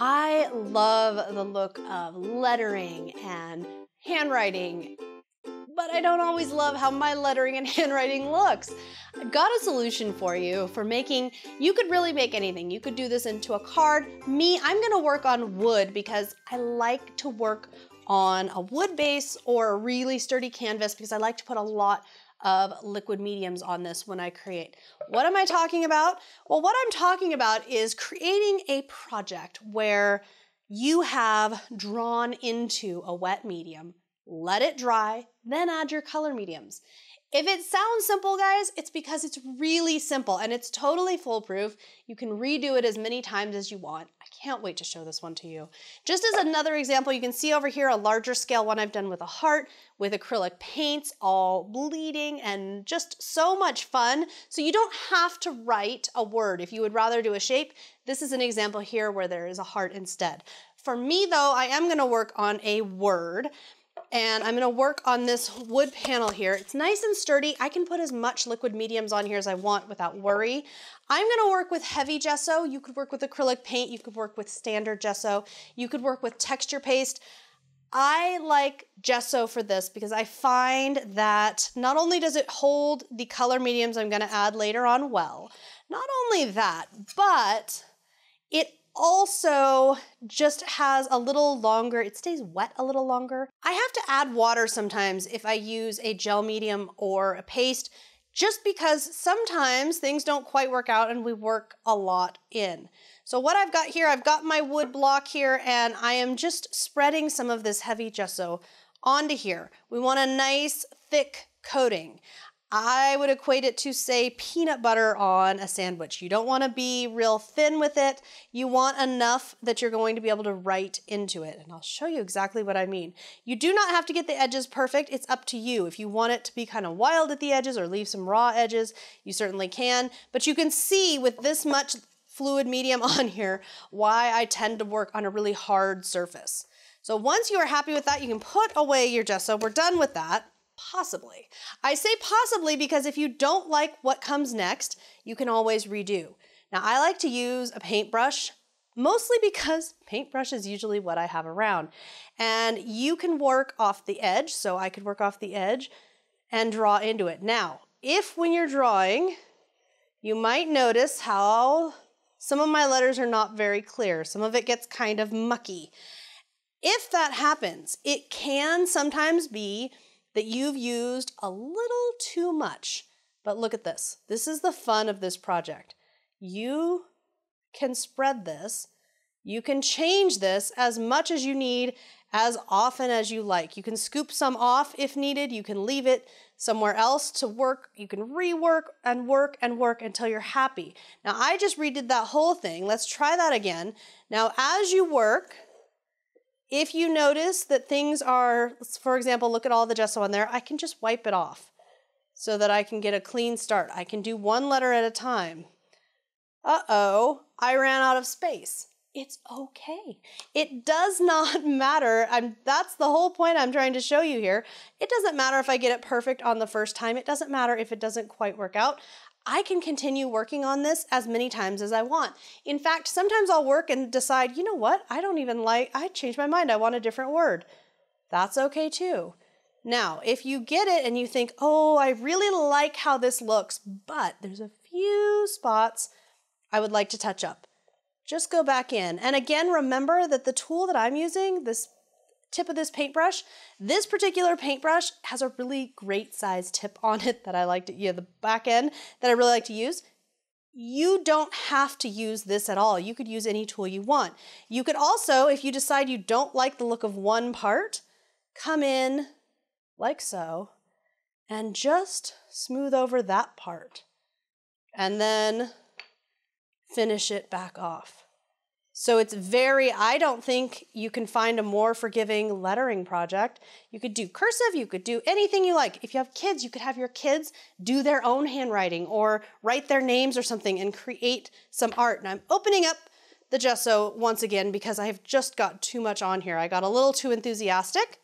I love the look of lettering and handwriting, but I don't always love how my lettering and handwriting looks. I've got a solution for you for making, you could really make anything. You could do this into a card. Me, I'm gonna work on wood because I like to work on a wood base or a really sturdy canvas because I like to put a lot of liquid mediums on this when I create. What am I talking about? Well, what I'm talking about is creating a project where you have drawn into a wet medium, let it dry, then add your color mediums. If it sounds simple, guys, it's because it's really simple and it's totally foolproof. You can redo it as many times as you want. I can't wait to show this one to you. Just as another example, you can see over here a larger scale one I've done with a heart, with acrylic paints, all bleeding and just so much fun. So you don't have to write a word. If you would rather do a shape, this is an example here where there is a heart instead. For me though, I am gonna work on a word. And I'm gonna work on this wood panel here. It's nice and sturdy. I can put as much liquid mediums on here as I want without worry. I'm gonna work with heavy gesso. You could work with acrylic paint. You could work with standard gesso. You could work with texture paste. I like gesso for this because I find that not only does it hold the color mediums I'm gonna add later on well, not only that, but it also just has a little longer, it stays wet a little longer. I have to add water sometimes if I use a gel medium or a paste, just because sometimes things don't quite work out and we work a lot in. So what I've got here, I've got my wood block here and I am just spreading some of this heavy gesso onto here. We want a nice thick coating. I would equate it to, say, peanut butter on a sandwich. You don't want to be real thin with it. You want enough that you're going to be able to write into it. And I'll show you exactly what I mean. You do not have to get the edges perfect. It's up to you. If you want it to be kind of wild at the edges or leave some raw edges, you certainly can. But you can see with this much fluid medium on here why I tend to work on a really hard surface. So once you are happy with that, you can put away your gesso. We're done with that. Possibly. I say possibly because if you don't like what comes next, you can always redo. Now I like to use a paintbrush, mostly because paintbrush is usually what I have around. And you can work off the edge, so I could work off the edge and draw into it. Now, if when you're drawing, you might notice how some of my letters are not very clear. Some of it gets kind of mucky. If that happens, it can sometimes be that you've used a little too much. But look at this. This is the fun of this project. You can spread this. You can change this as much as you need, as often as you like. You can scoop some off if needed. You can leave it somewhere else to work. You can rework and work and work until you're happy. Now, I just redid that whole thing. Let's try that again. Now, as you work, if you notice that things are, for example, look at all the gesso on there, I can just wipe it off so that I can get a clean start. I can do one letter at a time. Uh-oh, I ran out of space. It's okay. It does not matter. That's the whole point I'm trying to show you here. It doesn't matter if I get it perfect on the first time. It doesn't matter if it doesn't quite work out. I can continue working on this as many times as I want. In fact, sometimes I'll work and decide, you know what, I changed my mind, I want a different word. That's okay too. Now, if you get it and you think, oh, I really like how this looks, but there's a few spots I would like to touch up, just go back in. And again, remember that the tool that I'm using, this tip of this paintbrush, this particular paintbrush has a really great size tip on it that I like to, the back end that I really like to use. You don't have to use this at all. You could use any tool you want. You could also, if you decide you don't like the look of one part, come in like so and just smooth over that part and then finish it back off. So it's I don't think you can find a more forgiving lettering project. You could do cursive, you could do anything you like. If you have kids, you could have your kids do their own handwriting or write their names or something and create some art. And I'm opening up the gesso once again because I have just got too much on here. I got a little too enthusiastic.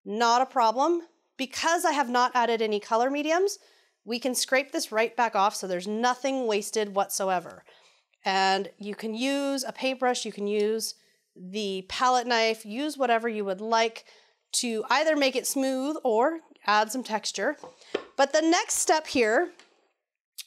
Not a problem. Because I have not added any color mediums, we can scrape this right back off so there's nothing wasted whatsoever. And you can use a paintbrush, you can use the palette knife, use whatever you would like to either make it smooth or add some texture. But the next step here,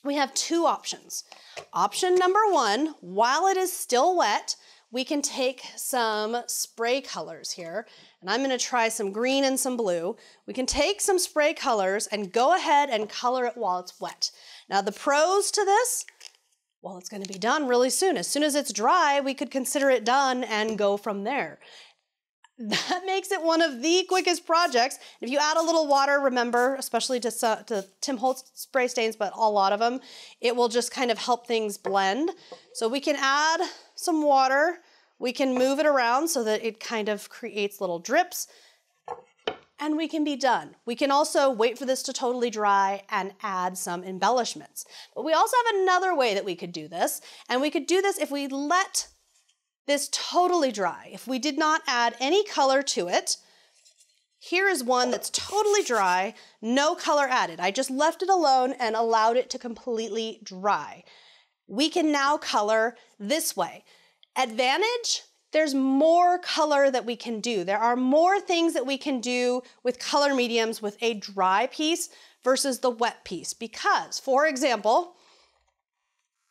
we have two options. Option number one, while it is still wet, we can take some spray colors here, and I'm gonna try some green and some blue. We can take some spray colors and go ahead and color it while it's wet. Now the pros to this, well, it's gonna be done really soon. As soon as it's dry, we could consider it done and go from there. That makes it one of the quickest projects. If you add a little water, remember, especially to Tim Holtz spray stains, but a lot of them, it will just kind of help things blend. So we can add some water. We can move it around so that it kind of creates little drips, and we can be done. We can also wait for this to totally dry and add some embellishments. But we also have another way that we could do this, and we could do this if we let this totally dry. If we did not add any color to it, here is one that's totally dry, no color added. I just left it alone and allowed it to completely dry. We can now color this way. Advantage, there's more color that we can do. There are more things that we can do with color mediums with a dry piece versus the wet piece. Because, for example,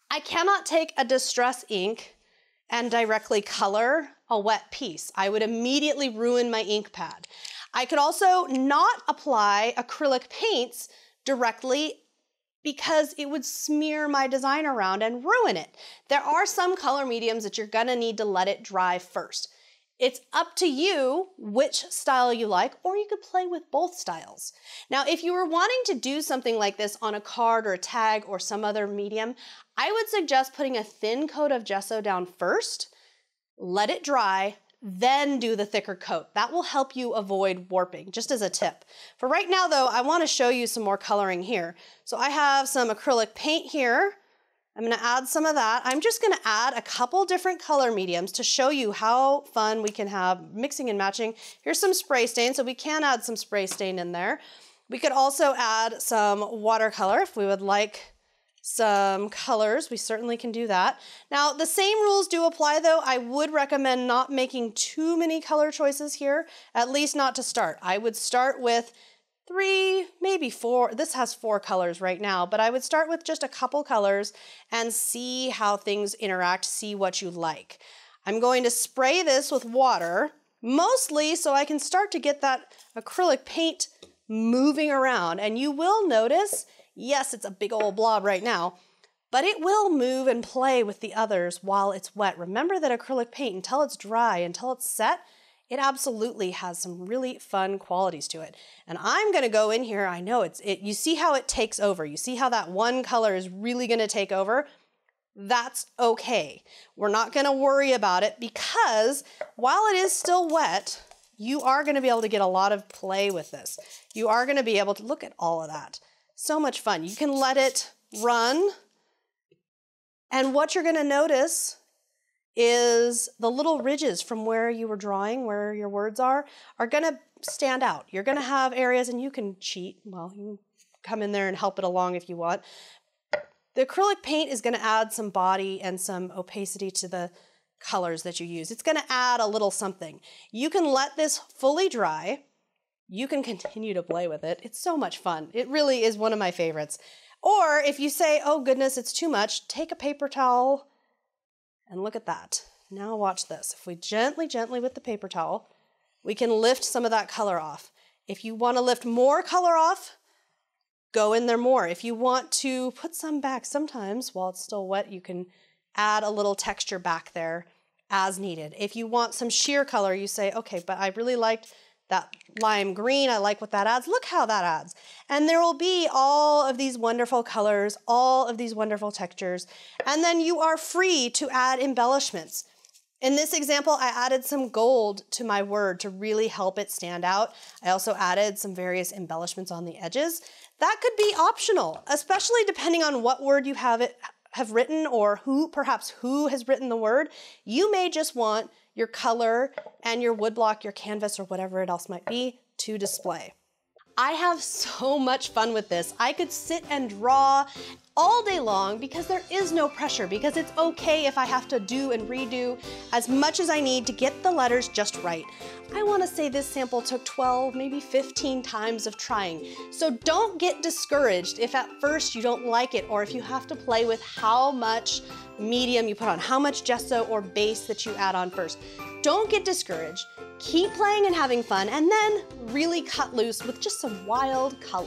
I cannot take a distress ink and directly color a wet piece. I would immediately ruin my ink pad. I could also not apply acrylic paints directly because it would smear my design around and ruin it. There are some color mediums that you're gonna need to let it dry first. It's up to you which style you like, or you could play with both styles. Now, if you were wanting to do something like this on a card or a tag or some other medium, I would suggest putting a thin coat of gesso down first, let it dry, then do the thicker coat. That will help you avoid warping, just as a tip. For right now though, I wanna show you some more coloring here. So I have some acrylic paint here. I'm gonna add some of that. I'm just gonna add a couple different color mediums to show you how fun we can have mixing and matching. Here's some spray stain, so we can add some spray stain in there. We could also add some watercolor if we would like some colors. We certainly can do that. Now, the same rules do apply though. I would recommend not making too many color choices here, at least not to start. I would start with 3, maybe 4. This has 4 colors right now, but I would start with just a couple colors and see how things interact, see what you like. I'm going to spray this with water, mostly so I can start to get that acrylic paint moving around. And you will notice, yes, it's a big old blob right now, but it will move and play with the others while it's wet. Remember that acrylic paint, until it's dry, until it's set, it absolutely has some really fun qualities to it. And I'm gonna go in here, I know you see how it takes over. You see how that one color is really gonna take over? That's okay. We're not gonna worry about it because while it is still wet, you are gonna be able to get a lot of play with this. You are gonna be able to look at all of that. So much fun. You can let it run, and what you're gonna notice is the little ridges from where you were drawing, where your words are gonna stand out. You're gonna have areas, and you can cheat. Well, you can come in there and help it along if you want. The acrylic paint is gonna add some body and some opacity to the colors that you use. It's gonna add a little something. You can let this fully dry. You can continue to play with it. It's so much fun. It really is one of my favorites. Or if you say, oh goodness, it's too much, take a paper towel and look at that. Now watch this. If we gently with the paper towel, we can lift some of that color off. If you want to lift more color off, go in there more. If you want to put some back, sometimes while it's still wet, you can add a little texture back there as needed. If you want some sheer color, you say, okay, but I really liked that lime green, I like what that adds. Look how that adds. And there will be all of these wonderful colors, all of these wonderful textures, and then you are free to add embellishments. In this example, I added some gold to my word to really help it stand out. I also added some various embellishments on the edges. That could be optional, especially depending on what word you have written or perhaps who has written the word. You may just want your color and your woodblock, your canvas, or whatever it else might be to display. I have so much fun with this. I could sit and draw all day long because there is no pressure, because it's okay if I have to do and redo as much as I need to get the letters just right. I want to say this sample took 12, maybe 15 times of trying. So don't get discouraged if at first you don't like it, or if you have to play with how much medium you put on, how much gesso or base that you add on first. Don't get discouraged. Keep playing and having fun, and then really cut loose with just some wild color.